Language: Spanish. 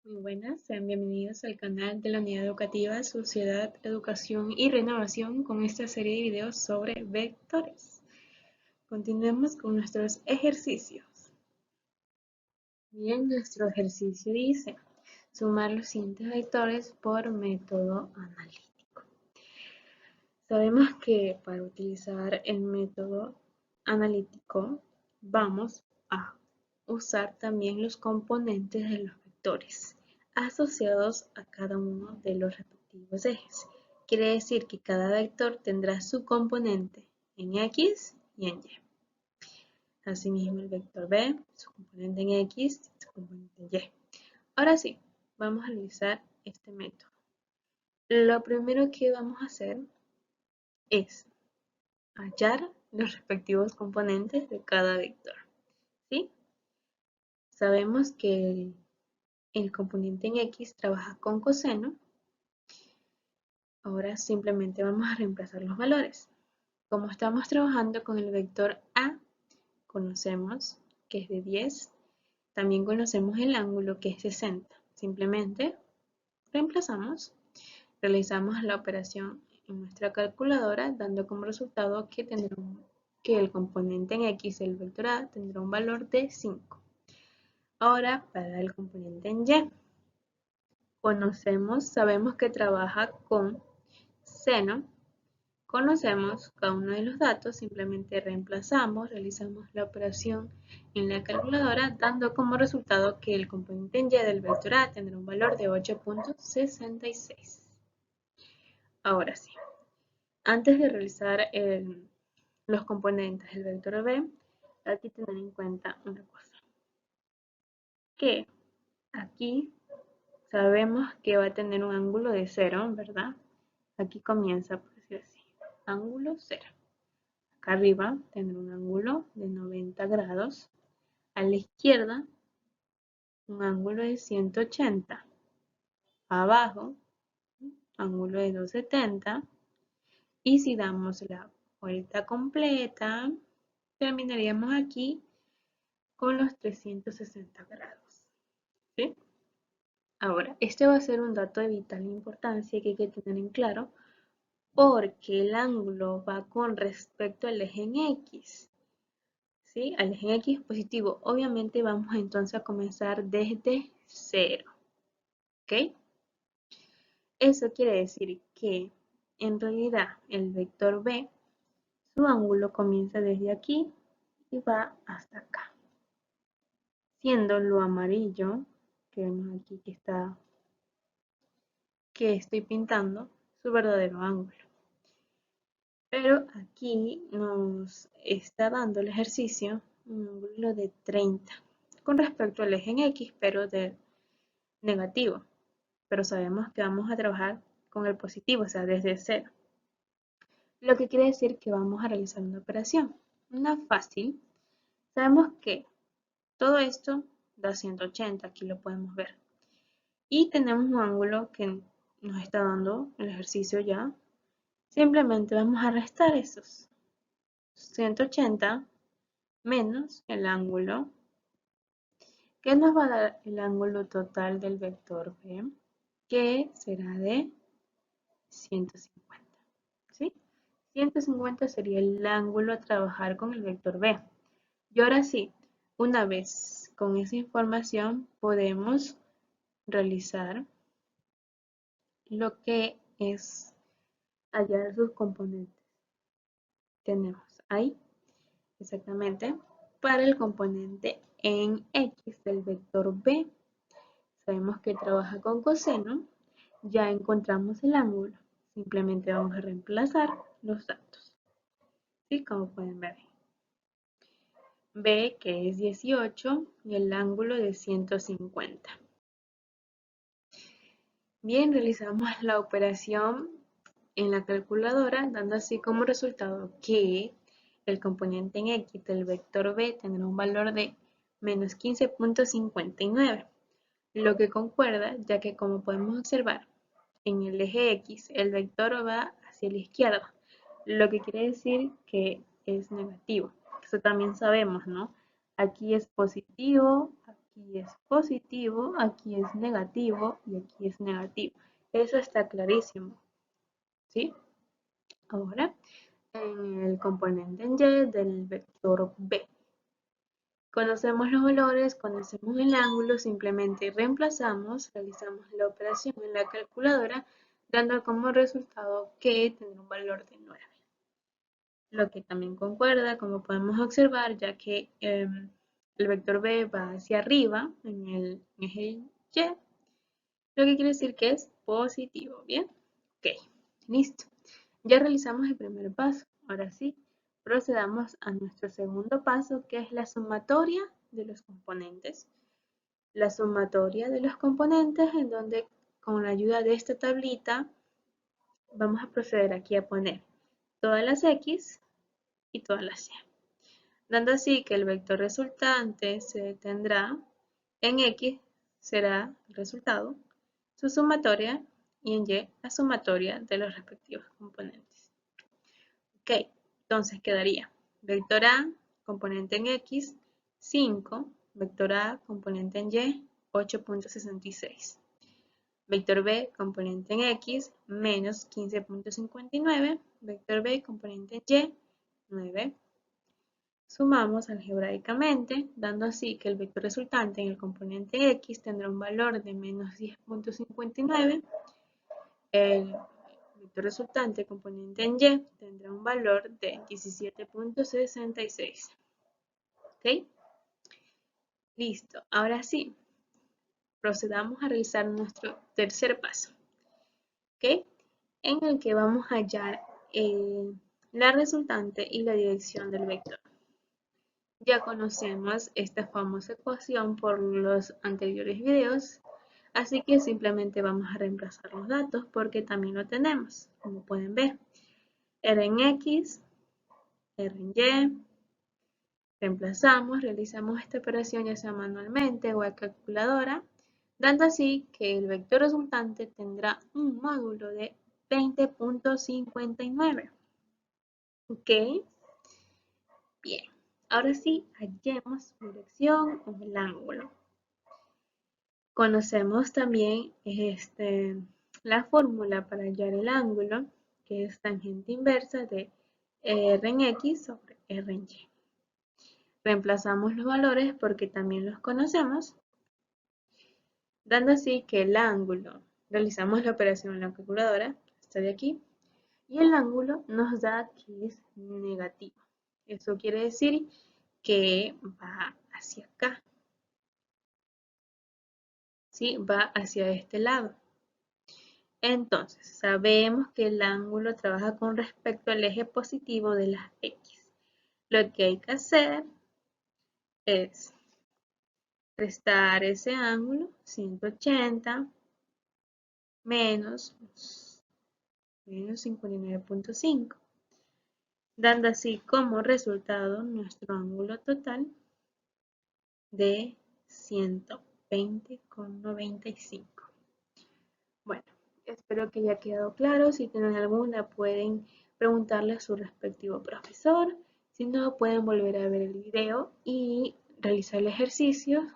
Muy buenas, sean bienvenidos al canal de la Unidad Educativa Sociedad, Educación y Renovación con esta serie de videos sobre vectores. Continuemos con nuestros ejercicios. Bien, nuestro ejercicio dice sumar los siguientes vectores por método analítico. Sabemos que para utilizar el método analítico vamos a usar también los componentes de los vectores asociados a cada uno de los respectivos ejes. Quiere decir que cada vector tendrá su componente en X y en Y. Asimismo, el vector B, su componente en X y su componente en Y. Ahora sí, vamos a realizar este método. Lo primero que vamos a hacer es hallar los respectivos componentes de cada vector. ¿Sí? Sabemos que el componente en X trabaja con coseno. Ahora simplemente vamos a reemplazar los valores. Como estamos trabajando con el vector A, conocemos que es de 10. También conocemos el ángulo que es 60. Simplemente reemplazamos. Realizamos la operación en nuestra calculadora, dando como resultado que el componente en X del vector A tendrá un valor de 5. Ahora, para el componente en Y, sabemos que trabaja con seno. Conocemos cada uno de los datos, simplemente reemplazamos, realizamos la operación en la calculadora, dando como resultado que el componente en Y del vector A tendrá un valor de 8.66. Ahora sí, antes de realizar los componentes del vector B, hay que tener en cuenta una cosa, que aquí sabemos que va a tener un ángulo de 0, ¿verdad? Aquí comienza, por decir así, ángulo 0. Acá arriba tendrá un ángulo de 90 grados. A la izquierda, un ángulo de 180. Abajo, ángulo de 270. Y si damos la vuelta completa, terminaríamos aquí con los 360 grados. ¿Sí? Ahora, este va a ser un dato de vital importancia que hay que tener en claro porque el ángulo va con respecto al eje en X. ¿Sí? Al eje en X positivo. Obviamente vamos entonces a comenzar desde 0. ¿Ok? Eso quiere decir que en realidad el vector B, su ángulo comienza desde aquí y va hasta acá. Siendo lo amarillo, que vemos aquí que estoy pintando, su verdadero ángulo. Pero aquí nos está dando el ejercicio un ángulo de 30 con respecto al eje en X, pero de negativo. Pero sabemos que vamos a trabajar con el positivo, o sea, desde 0. Lo que quiere decir que vamos a realizar una operación. Una fácil. Sabemos que todo esto da 180, aquí lo podemos ver. Y tenemos un ángulo que nos está dando el ejercicio ya. Simplemente vamos a restar esos 180 menos el ángulo, que nos va a dar el ángulo total del vector B, que será de 150. ¿Sí? 150 sería el ángulo a trabajar con el vector B. Y ahora sí, una vez con esa información podemos realizar lo que es hallar sus componentes. Tenemos ahí exactamente para el componente en X del vector B. Sabemos que trabaja con coseno. Ya encontramos el ángulo. Simplemente vamos a reemplazar los datos. ¿Sí? Como pueden ver. B, que es 18, y el ángulo de 150. Bien, realizamos la operación en la calculadora, dando así como resultado que el componente en X del vector B tendrá un valor de menos 15.59, lo que concuerda ya que, como podemos observar, en el eje X el vector va hacia la izquierda, lo que quiere decir que es negativo. Eso también sabemos, ¿no? Aquí es positivo, aquí aquí es positivo, aquí es negativo y aquí es negativo. Eso está clarísimo, ¿sí? Ahora, en el componente en y del vector b. Conocemos los valores, conocemos el ángulo, simplemente reemplazamos, realizamos la operación en la calculadora, dando como resultado que tendrá un valor de 9. Lo que también concuerda, como podemos observar, ya que el vector b va hacia arriba en el eje y, lo que quiere decir que es positivo, ¿bien? Ok, listo. Ya realizamos el primer paso. Ahora sí, procedamos a nuestro segundo paso, que es la sumatoria de los componentes. La sumatoria de los componentes, en donde con la ayuda de esta tablita vamos a proceder aquí a poner todas las x y todas las y, dando así que el vector resultante se tendrá en x será el resultado, su sumatoria, y en y la sumatoria de los respectivos componentes. Ok, entonces quedaría vector a, componente en x, 5, vector a, componente en y, 8.66. Vector b, componente en x, menos 15.59. Vector b, componente en y, 9. Sumamos algebraicamente, dando así que el vector resultante en el componente x tendrá un valor de menos 10.59. El vector resultante componente en y tendrá un valor de 17.66. ¿Ok? Listo. Ahora sí, procedamos a realizar nuestro tercer paso. ¿Ok? En el que vamos a hallar la resultante y la dirección del vector. Ya conocemos esta famosa ecuación por los anteriores videos, así que simplemente vamos a reemplazar los datos porque también lo tenemos, como pueden ver. R en X, R en Y, reemplazamos, realizamos esta operación ya sea manualmente o a calculadora, dando así que el vector resultante tendrá un módulo de 20.59. ¿Ok? Bien, ahora sí, hallemos su dirección o el ángulo. Conocemos también la fórmula para hallar el ángulo, que es tangente inversa de R en X sobre R en Y. Reemplazamos los valores porque también los conocemos, dando así que el ángulo, realizamos la operación en la calculadora, está de aquí, y el ángulo nos da que es negativo. Eso quiere decir que va hacia acá, ¿sí? Va hacia este lado. Entonces, sabemos que el ángulo trabaja con respecto al eje positivo de las X. Lo que hay que hacer es restar ese ángulo, 180 menos 59.5, dando así como resultado nuestro ángulo total de 120,95. Bueno, espero que haya quedado claro. Si tienen alguna, pueden preguntarle a su respectivo profesor. Si no, pueden volver a ver el video y realizar el ejercicio